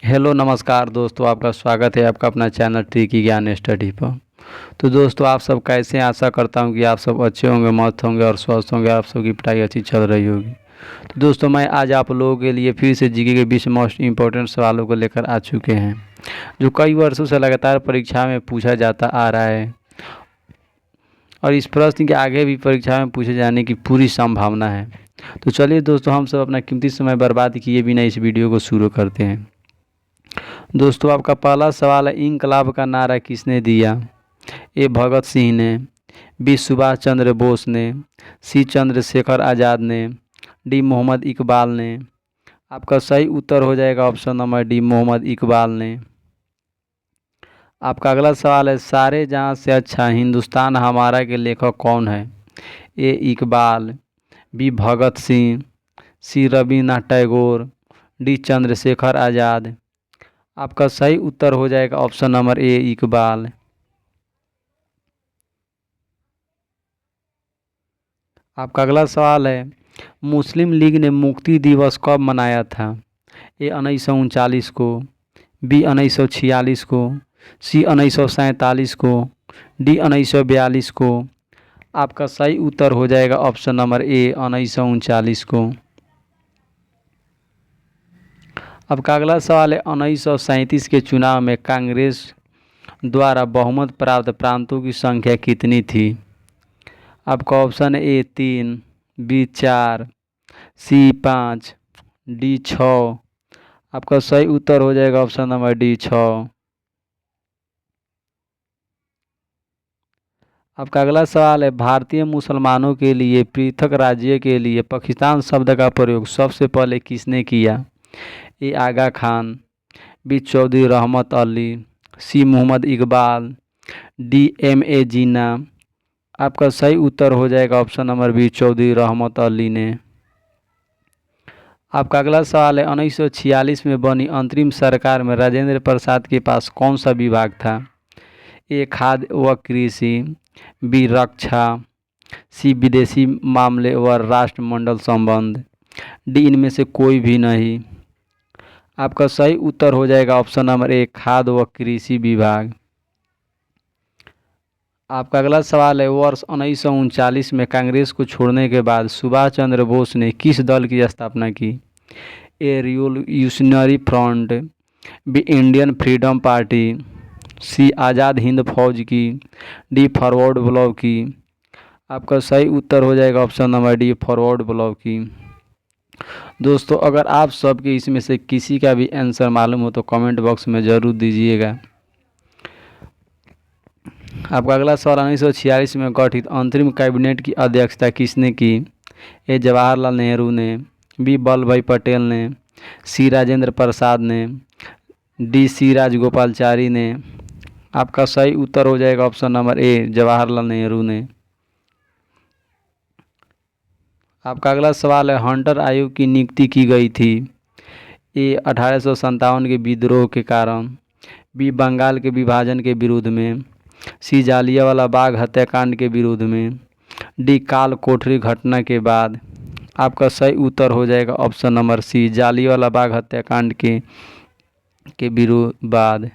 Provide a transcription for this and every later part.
Hello नमस्कार दोस्तों, आपका स्वागत है आपका अपना चैनल ट्रिकी ज्ञान स्टडी पर। तो दोस्तों, आप सब कैसे हैं? आशा करता हूं कि आप सब अच्छे होंगे, मस्त होंगे और स्वस्थ होंगे। आप सबकी पढ़ाई अच्छी चल रही होगी। तो दोस्तों, मैं आज आप लोगों के लिए फिर से जीके के 20 मोस्ट इम्पोर्टेंट सवालों को लेकर आ चुके हैं, जो कई वर्षों से लगातार परीक्षा में पूछा जाता आ रहा है और इस प्रश्न के आगे भी परीक्षा में पूछे जाने की पूरी संभावना है। तो चलिए दोस्तों, हम सब अपना कीमती समय बर्बाद किए बिना इस वीडियो को शुरू करते हैं। दोस्तों, आपका पहला सवाल है, इनकलाब का नारा किसने दिया? ए भगत सिंह ने, बी सुभाष चंद्र बोस ने, सी चंद्रशेखर आज़ाद ने, डी मोहम्मद इकबाल ने। आपका सही उत्तर हो जाएगा option number D, Mohammad Iqbal ने। आपका अगला सवाल है, सारे जहाँ से अच्छा हिंदुस्तान हमारा के लेखक कौन है? ए इकबाल, बी भगत सिंह, सी रविन्द्रनाथ टैगोर, डी चंद्रशेखर आज़ाद। आपका सही उत्तर हो जाएगा ऑप्शन नंबर ए, इकबाल। आपका अगला सवाल है, मुस्लिम लीग ने मुक्ति दिवस कब मनाया था? ए 1939 को, बी 1946 को, सी 1947 को, डी 1942 को। आपका सही उत्तर हो जाएगा ऑप्शन नंबर ए, 1939 को। आपका अगला सवाल है, 1937 के चुनाव में कांग्रेस द्वारा बहुमत प्राप्त प्रांतों की संख्या कितनी थी? आपका ऑप्शन है ए 3, बी 4, सी 5, डी 6। आपका सही उत्तर हो जाएगा ऑप्शन नंबर डी 6। आपका अगला सवाल है, भारतीय मुसलमानों के लिए पृथक राज्य के लिए पाकिस्तान शब्द का प्रयोग सबसे पहले किसने किया? A Aga Khan, B Chaudhry Rahmat Ali, C Mohammad Iqbal, D M A Jinnah. आपका सही उत्तर हो जाएगा option number B, Chaudhry Rahmat Ali ने। आपका अगला सवाल है, 1946 में बनी अंतरिम सरकार में राजेंद्र प्रसाद के पास कौन सा विभाग था? ए खाद्य व कृषि, बी रक्षा, सी विदेशी मामले व राष्ट्रमंडल संबंध, डी इनमें से कोई भी नहीं। आपका सही उत्तर हो जाएगा ऑप्शन नंबर ए, खाद्य व कृषि विभाग। आपका अगला सवाल है, वर्ष 1939 में कांग्रेस को छोड़ने के बाद सुभाष चंद्र बोस ने किस दल की स्थापना की? A revolutionary front, B Indian freedom party, C Azad Hind Fauj की, डी फॉरवर्ड ब्लॉक की। आपका सही उत्तर हो जाएगा option number D, forward block की। दोस्तों, अगर आप सबके इसमें से किसी का भी आंसर मालूम हो तो कमेंट बॉक्स में ज़रूर दीजिएगा। आपका अगला सवाल, 1946 में गठित अंतरिम कैबिनेट की अध्यक्षता किसने की? ए जवाहरलाल नेहरू ने, बी वल्लभ भाई पटेल ने, सी राजेंद्र प्रसाद ने, डी सी राजगोपालचारी ने। आपका सही उत्तर हो जाएगा ऑप्शन नंबर ए, जवाहरलाल नेहरू ने। आपका अगला सवाल है, हंटर आयोग की नियुक्ति की गई थी? ए 1857 के विद्रोह के कारण, बी बंगाल के विभाजन के विरोध में, सी जालियांवाला बाग हत्याकांड के विरोध में, डी काल कोठरी घटना के बाद। आपका सही उत्तर हो जाएगा ऑप्शन नंबर सी, जालियांवाला बाग हत्याकांड के विरोध बाद।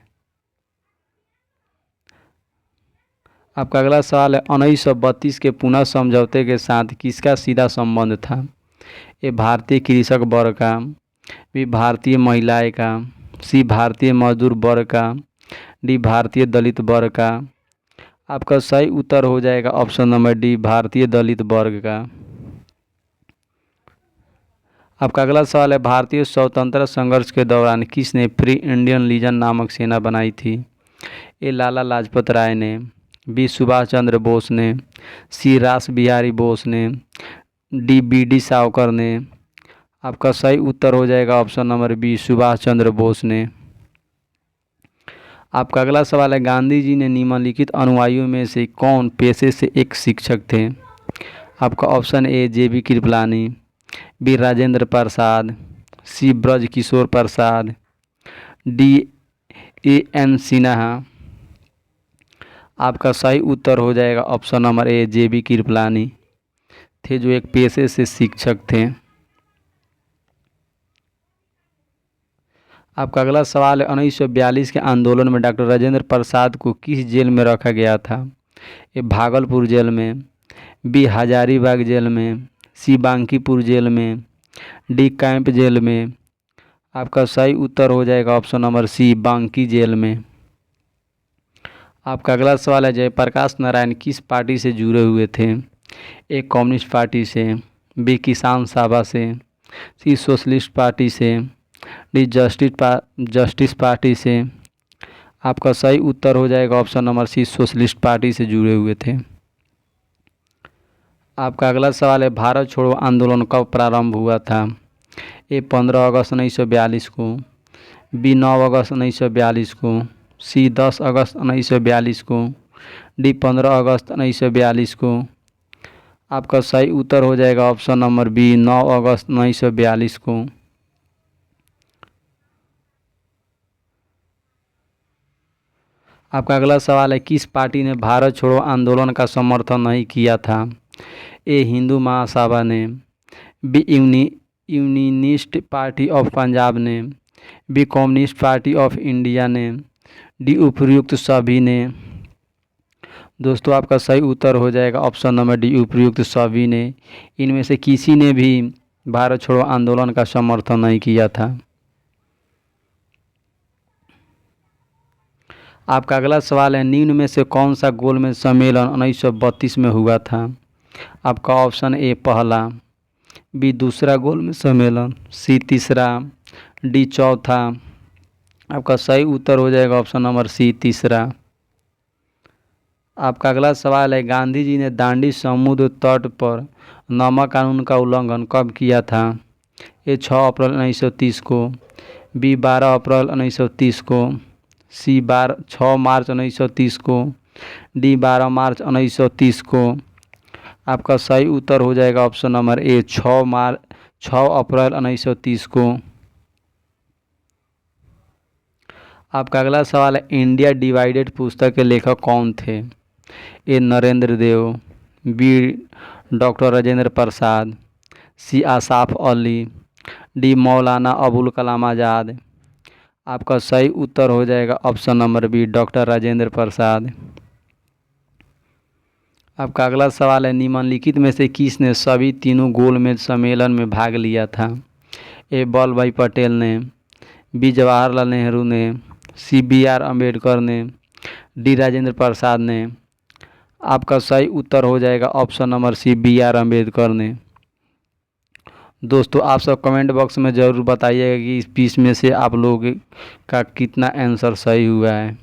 आपका अगला सवाल है, 1932 के पुनः समझौते के साथ किसका सीधा संबंध था? ए भारतीय कृषक वर्ग का, बी भारतीय महिलाएं का, सी भारतीय मजदूर वर्ग का, डी भारतीय दलित वर्ग का। आपका सही उत्तर हो जाएगा ऑप्शन नंबर डी, भारतीय दलित वर्ग का। आपका अगला सवाल है, भारतीय स्वतंत्रता संघर्ष के दौरान किसने फ्री इंडियन लीजन नामक सेना बनाई थी? ए लाला लाजपत राय ने, बी सुभाष चंद्र बोस ने, सी रास बिहारी बोस ने, डी बी डी सावरकर ने। आपका सही उत्तर हो जाएगा option number B, Subhash Chandra Bose ने। आपका अगला सवाल है, गांधी जी ने निम्नलिखित अनुयायियों में से कौन पेशे से एक शिक्षक थे? आपका option A, J B Kripalani, B Rajendra Prasad, C Braj Kishore Prasad, D A N Sinha. आपका सही उत्तर हो जाएगा option number A, J B Kripalani थे, जो एक पेशे से शिक्षक थे। आपका अगला सवाल है 1942 के आंदोलन में डॉक्टर राजेंद्र प्रसाद को किस जेल में रखा गया था? ए भागलपुर जेल में, बी हजारीबाग जेल में, सी बांकीपुर जेल में, डी कैंप जेल में। आपका सही उत्तर हो जाएगा ऑप्शन नंबर सी, बांकी जेल में। आपका अगला सवाल है जयप्रकाश नारायण किस पार्टी से जुड़े हुए थे? ए कम्युनिस्ट पार्टी से, बी किसान सभा से, सी सोशलिस्ट पार्टी से, डी जस्टिस पार्टी से। आपका सही उत्तर हो जाएगा option number C, socialist party से जुड़े हुए थे। आपका अगला सवाल है भारत छोड़ो आंदोलन कब प्रारंभ हुआ था? ए 15 अगस्त 1942 को, बी 9 अगस्त 1942 को, सी 10 अगस्त 1942 को, डी 15 अगस्त 1942 को। आपका सही उत्तर हो जाएगा ऑप्शन नंबर बी, 9 अगस्त 1942 को। आपका अगला सवाल है किस पार्टी ने भारत छोड़ो आंदोलन का समर्थन नहीं किया था? ए हिंदू महासभा ने, B unionist party of Punjab ने, B communist party of India ने, डी उपर्युक्त सभी ने। दोस्तों आपका सही उत्तर हो जाएगा ऑप्शन नंबर डी, उपर्युक्त सभी ने। इनमें से किसी ने भी भारत छोड़ो आंदोलन का समर्थन नहीं किया था। आपका अगला सवाल है निम्न में से कौन सा गोलमेज सम्मेलन 1932 में हुआ था? आपका ऑप्शन ए पहला, बी दूसरा गोलमेज सम्मेलन, सी तीसरा, डी चौथा। आपका सही उत्तर हो जाएगा ऑप्शन नंबर सी, तीसरा। आपका अगला सवाल है गांधी जी ने दांडी समुद्र तट पर नमक कानून का उल्लंघन कब किया था? ए 6 अप्रैल 1930 को, बी 12 अप्रैल 1930 को, सी 6 मार्च 1930 को, डी 12 मार्च 1930 को। आपका सही उत्तर हो जाएगा ऑप्शन नंबर ए, 6 अप्रैल 1930 को। आपका अगला सवाल है इंडिया डिवाइडेड पुस्तक के लेखक कौन थे? A Narendra Dev, B doctor Rajendra Prasad, C Asaf Ali, D Maulana Abul Kalam Azad. आपका सही उत्तर हो जाएगा option number B, doctor Rajendra Prasad. आपका अगला सवाल है निम्नलिखित में से किसने सभी तीनों गोलमेज सम्मेलन में भाग लिया था? ए वल्लभ भाई पटेल ने, बी जवाहरलाल नेहरू ने, सी बी.आर. अम्बेडकर ने, डी राजेंद्र प्रसाद ने। आपका सही उत्तर हो जाएगा option number C, B R. Ambedkar ने। दोस्तों आप सब कमेंट बॉक्स में ज़रूर बताइएगा कि इस पीस में से आप लोगों का कितना आंसर सही हुआ है।